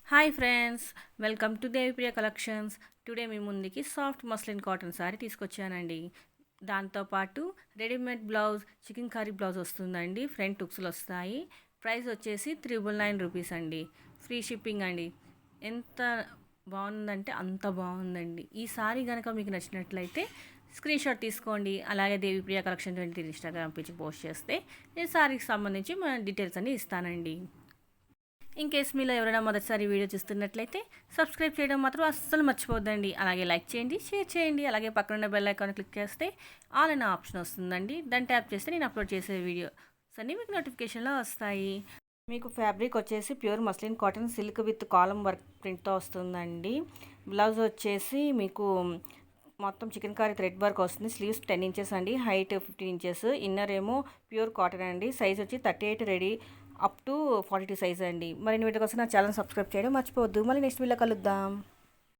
Hi friends, welcome to Devipriya collections. Today మీ ముందుకి soft muslin cotton sari తీసుకొచ్చానండి. దాంతోపాటు readymade blouse, chikankari blouse వస్తుందండి. ఫ్రంట్ టుక్స్లు వస్తాయి. ప్రైస్ వచ్చేసి 999 రూపీస్ అండి. ఫ్రీ షిప్పింగ్ అండి. ఎంత బాగుందంటే అంత బాగుందండి. ఈ శారీ కనుక మీకు నచ్చినట్లయితే స్క్రీన్ షాట్ తీసుకోండి. అలాగే Devipriya collection 23 Instagram page post చేస్తే నేను శారీకి సంబంధించి మన డీటెయిల్స్ అన్నీ ఇస్తానండి. ఇన్ కేస్ మీలో ఎవరైనా మొదటిసారి వీడియో చూస్తున్నట్లయితే సబ్స్క్రైబ్ చేయడం మాత్రం అస్సలు మర్చిపోద్దండి. అలాగే లైక్ చేయండి, షేర్ చేయండి. అలాగే పక్కన ఉన్న బెల్ ఐకాన్ క్లిక్ చేస్తే ఆల్ అనే ఆప్షన్ వస్తుందండి. దాన్ని ట్యాప్ చేస్తే నేను అప్లోడ్ చేసే వీడియోస్ అన్నీ మీకు నోటిఫికేషన్లో వస్తాయి. మీకు ఫ్యాబ్రిక్ వచ్చేసి pure muslin cotton silk with కాలం వర్క్ ప్రింట్తో వస్తుందండి. బ్లౌజ్ వచ్చేసి మీకు మొత్తం చికెన్ కర్రీ థ్రెడ్ వర్క్ వస్తుంది. స్లీవ్స్ 10 ఇంచెస్ అండి, హైట్ 15 ఇంచెస్. ఇన్నర్ ఏమో ప్యూర్ కాటన్ అండి. సైజ్ వచ్చి 38 రెడీ అప్ టు 42 సైజ్ అండి. మరిన్ని వీడియో కోసం నా ఛానల్ సబ్స్క్రైబ్ చేయడం మర్చిపోవద్దు. మళ్ళీ నెక్స్ట్ వీడియో కలుద్దాం.